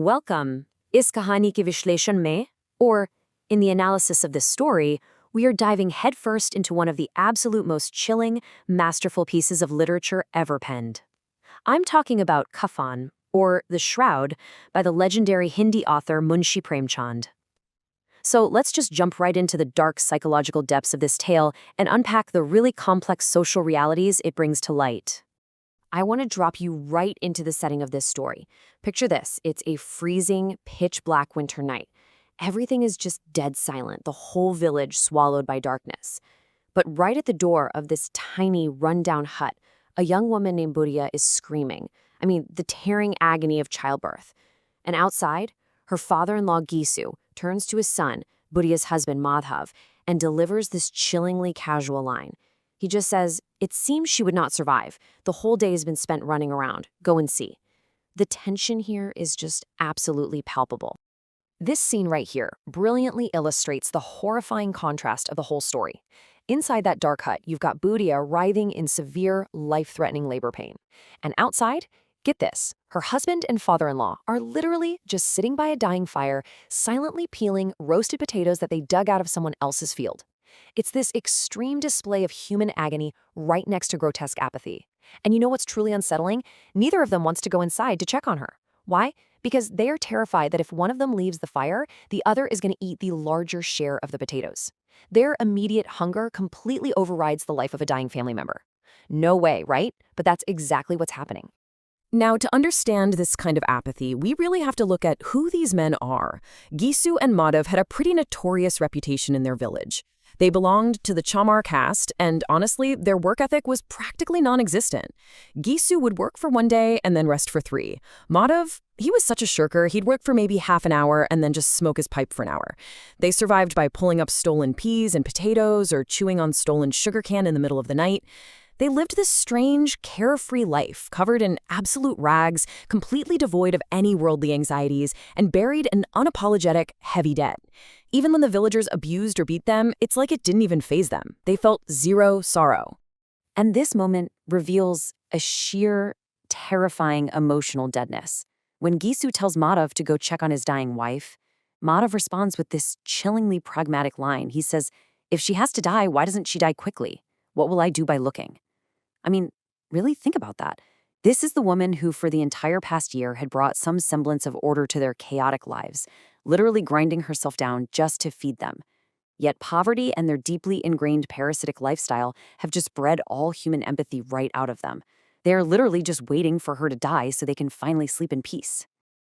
Welcome. Is Kahani ke Vishleshan mein? Or, in the analysis of this story, we are diving headfirst into one of the absolute most chilling, masterful pieces of literature ever penned. I'm talking about Kafan, or The Shroud, by the legendary Hindi author Munshi Premchand. So let's just jump right into the dark psychological depths of this tale and unpack the really complex social realities it brings to light. I want to drop you right into the setting of this story. Picture this. It's a freezing, pitch-black winter night. Everything is just dead silent, the whole village swallowed by darkness. But right at the door of this tiny, run-down hut, a young woman named Buria is screaming. The tearing agony of childbirth. And outside, her father-in-law Gisu turns to his son, Buria's husband Madhav, and delivers this chillingly casual line. He just says, "It seems she would not survive. The whole day has been spent running around. Go and see." The tension here is just absolutely palpable. This scene right here brilliantly illustrates the horrifying contrast of the whole story. Inside that dark hut, you've got Buria writhing in severe, life-threatening labor pain. And outside, get this, her husband and father-in-law are literally just sitting by a dying fire, silently peeling roasted potatoes that they dug out of someone else's field. It's this extreme display of human agony right next to grotesque apathy. And you know what's truly unsettling? Neither of them wants to go inside to check on her. Why? Because they are terrified that if one of them leaves the fire, the other is going to eat the larger share of the potatoes. Their immediate hunger completely overrides the life of a dying family member. No way, right? But that's exactly what's happening. Now, to understand this kind of apathy, we really have to look at who these men are. Gisu and Madhav had a pretty notorious reputation in their village. They belonged to the Chamar caste, and honestly, their work ethic was practically non-existent. Gisu would work for one day and then rest for 3. Madhav, he was such a shirker, he'd work for maybe half an hour and then just smoke his pipe for an hour. They survived by pulling up stolen peas and potatoes or chewing on stolen sugarcane in the middle of the night. They lived this strange, carefree life, covered in absolute rags, completely devoid of any worldly anxieties, and buried in unapologetic, heavy debt. Even when the villagers abused or beat them, it's like it didn't even faze them. They felt zero sorrow. And this moment reveals a sheer, terrifying emotional deadness. When Gisu tells Madhav to go check on his dying wife, Madhav responds with this chillingly pragmatic line. He says, "If she has to die, why doesn't she die quickly? What will I do by looking?" Really think about that. This is the woman who, for the entire past year, had brought some semblance of order to their chaotic lives, literally grinding herself down just to feed them. Yet poverty and their deeply ingrained parasitic lifestyle have just bred all human empathy right out of them. They are literally just waiting for her to die so they can finally sleep in peace.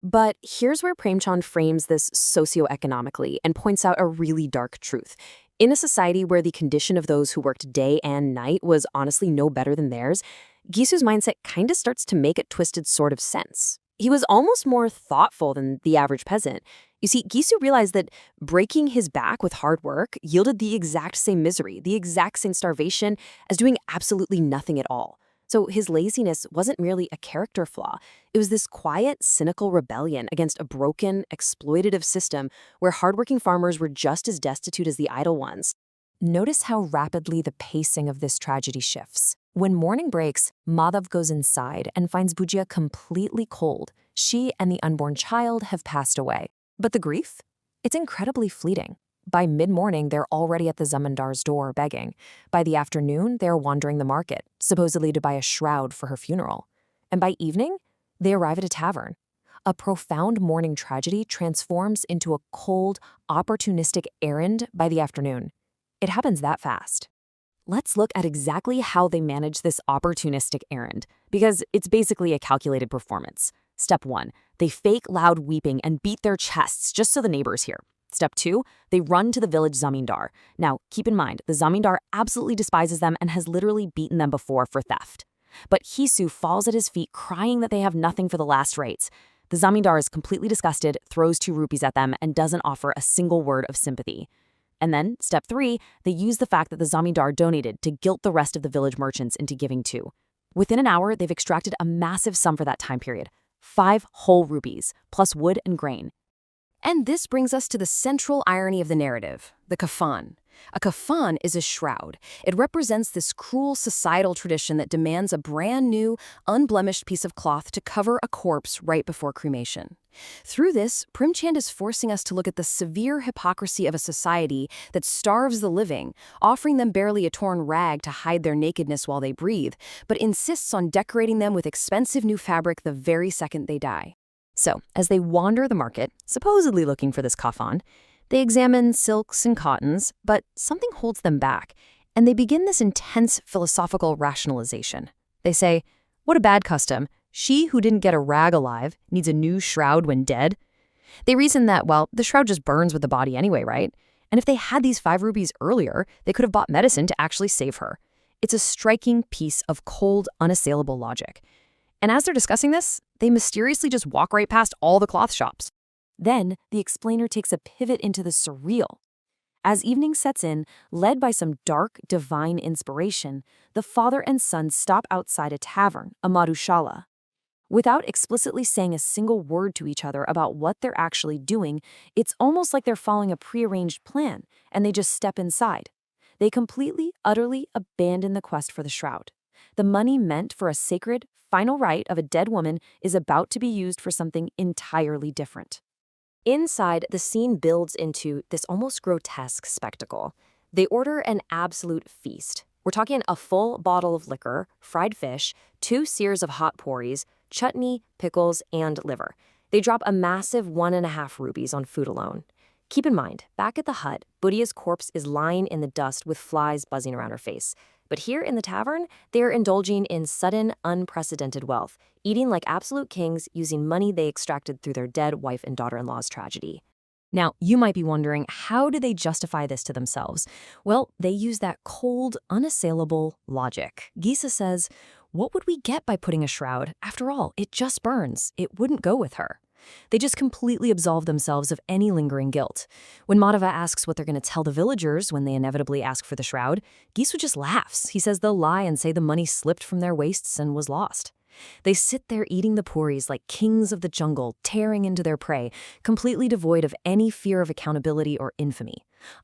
But here's where Premchand frames this socioeconomically and points out a really dark truth. In a society where the condition of those who worked day and night was honestly no better than theirs, Gisu's mindset kind of starts to make a twisted sort of sense. He was almost more thoughtful than the average peasant. You see, Gisu realized that breaking his back with hard work yielded the exact same misery, the exact same starvation, as doing absolutely nothing at all. So his laziness wasn't merely a character flaw. It was this quiet, cynical rebellion against a broken, exploitative system where hardworking farmers were just as destitute as the idle ones. Notice how rapidly the pacing of this tragedy shifts. When morning breaks, Madhav goes inside and finds Buria completely cold. She and the unborn child have passed away. But the grief? It's incredibly fleeting. By mid-morning, they're already at the zamindar's door begging. By the afternoon, they're wandering the market, supposedly to buy a shroud for her funeral. And by evening, they arrive at a tavern. A profound morning tragedy transforms into a cold, opportunistic errand by the afternoon. It happens that fast. Let's look at exactly how they manage this opportunistic errand, because it's basically a calculated performance. Step 1, they fake loud weeping and beat their chests just so the neighbors hear. Step 2, they run to the village zamindar. Now, keep in mind, the zamindar absolutely despises them and has literally beaten them before for theft. But Gisu falls at his feet crying that they have nothing for the last rates. The zamindar is completely disgusted, throws 2 rupees at them, and doesn't offer a single word of sympathy. And then, step 3, they use the fact that the zamindar donated to guilt the rest of the village merchants into giving too. Within an hour, they've extracted a massive sum for that time period. 5 whole rupees, plus wood and grain. And this brings us to the central irony of the narrative, the kafan. A kafan is a shroud. It represents this cruel societal tradition that demands a brand new, unblemished piece of cloth to cover a corpse right before cremation. Through this, Premchand is forcing us to look at the severe hypocrisy of a society that starves the living, offering them barely a torn rag to hide their nakedness while they breathe, but insists on decorating them with expensive new fabric the very second they die. So, as they wander the market, supposedly looking for this kafan, they examine silks and cottons, but something holds them back, and they begin this intense philosophical rationalization. They say, what a bad custom. She who didn't get a rag alive needs a new shroud when dead. They reason that, well, the shroud just burns with the body anyway, right? And if they had these 5 rupees earlier, they could have bought medicine to actually save her. It's a striking piece of cold, unassailable logic. And as they're discussing this, they mysteriously just walk right past all the cloth shops. Then, the explainer takes a pivot into the surreal. As evening sets in, led by some dark, divine inspiration, the father and son stop outside a tavern, a madhushala. Without explicitly saying a single word to each other about what they're actually doing, it's almost like they're following a prearranged plan, and they just step inside. They completely, utterly abandon the quest for the shroud. The money meant for a sacred, final rite of a dead woman is about to be used for something entirely different. Inside, the scene builds into this almost grotesque spectacle. They order an absolute feast. We're talking a full bottle of liquor, fried fish, 2 sears of hot porries, chutney, pickles, and liver. They drop a massive 1.5 rupees on food alone. Keep in mind, back at the hut, Budia's corpse is lying in the dust with flies buzzing around her face. But here in the tavern, they are indulging in sudden, unprecedented wealth, eating like absolute kings using money they extracted through their dead wife and daughter-in-law's tragedy. Now, you might be wondering, how do they justify this to themselves? Well, they use that cold, unassailable logic. Gisa says, what would we get by putting a shroud? After all, it just burns. It wouldn't go with her. They just completely absolve themselves of any lingering guilt. When Madhava asks what they're going to tell the villagers when they inevitably ask for the shroud, Gisu just laughs. He says they'll lie and say the money slipped from their waists and was lost. They sit there eating the puris like kings of the jungle, tearing into their prey, completely devoid of any fear of accountability or infamy.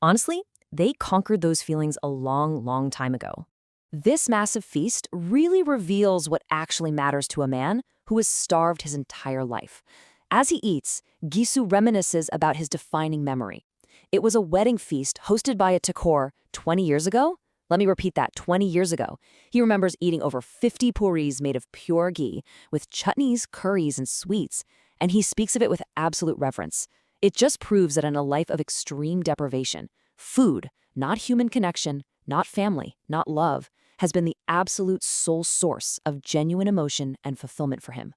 Honestly, they conquered those feelings a long, long time ago. This massive feast really reveals what actually matters to a man who has starved his entire life. As he eats, Gisu reminisces about his defining memory. It was a wedding feast hosted by a Thakur 20 years ago. Let me repeat that, 20 years ago. He remembers eating over 50 puris made of pure ghee, with chutneys, curries, and sweets, and he speaks of it with absolute reverence. It just proves that in a life of extreme deprivation, food, not human connection, not family, not love, has been the absolute sole source of genuine emotion and fulfillment for him.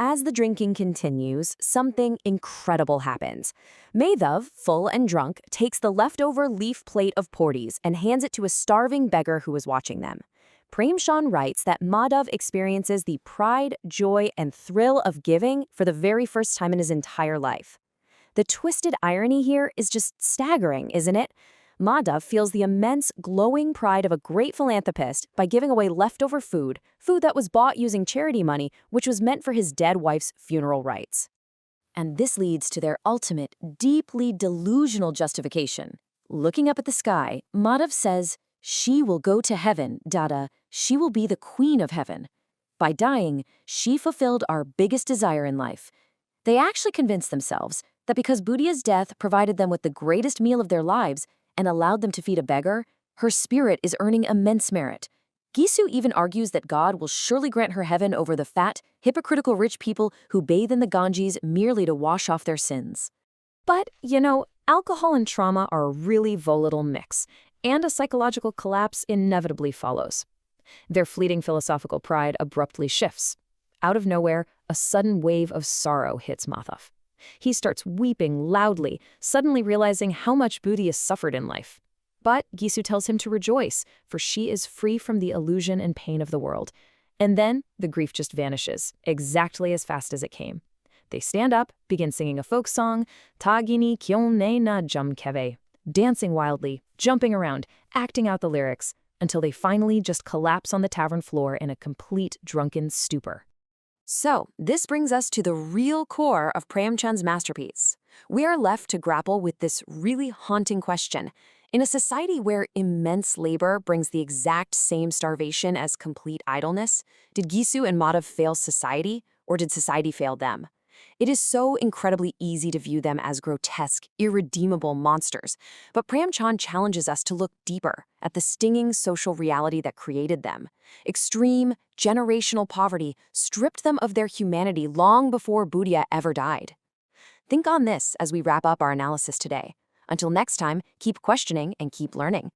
As the drinking continues, something incredible happens. Madhav, full and drunk, takes the leftover leaf plate of porties and hands it to a starving beggar who is watching them. Premchand writes that Madhav experiences the pride, joy, and thrill of giving for the very first time in his entire life. The twisted irony here is just staggering, isn't it? Madhav feels the immense, glowing pride of a great philanthropist by giving away leftover food that was bought using charity money, which was meant for his dead wife's funeral rites. And this leads to their ultimate, deeply delusional justification. Looking up at the sky, Madhav says, "She will go to heaven, Dada. She will be the queen of heaven. By dying, she fulfilled our biggest desire in life." They actually convinced themselves that because Budia's death provided them with the greatest meal of their lives, and allowed them to feed a beggar, her spirit is earning immense merit. Gisu even argues that God will surely grant her heaven over the fat, hypocritical rich people who bathe in the Ganges merely to wash off their sins. But, alcohol and trauma are a really volatile mix, and a psychological collapse inevitably follows. Their fleeting philosophical pride abruptly shifts. Out of nowhere, a sudden wave of sorrow hits Madhav. He starts weeping loudly, suddenly realizing how much Budia suffered in life. But Gisu tells him to rejoice, for she is free from the illusion and pain of the world. And then the grief just vanishes, exactly as fast as it came. They stand up, begin singing a folk song, Tagini Kyon Ne Na Jum Keve, dancing wildly, jumping around, acting out the lyrics, until they finally just collapse on the tavern floor in a complete drunken stupor. So, this brings us to the real core of Premchand's masterpiece. We are left to grapple with this really haunting question. In a society where immense labor brings the exact same starvation as complete idleness, did Gisu and Madhav fail society, or did society fail them? It is so incredibly easy to view them as grotesque, irredeemable monsters, but Premchand challenges us to look deeper at the stinging social reality that created them. Extreme, generational poverty stripped them of their humanity long before Buddha ever died. Think on this as we wrap up our analysis today. Until next time, keep questioning and keep learning.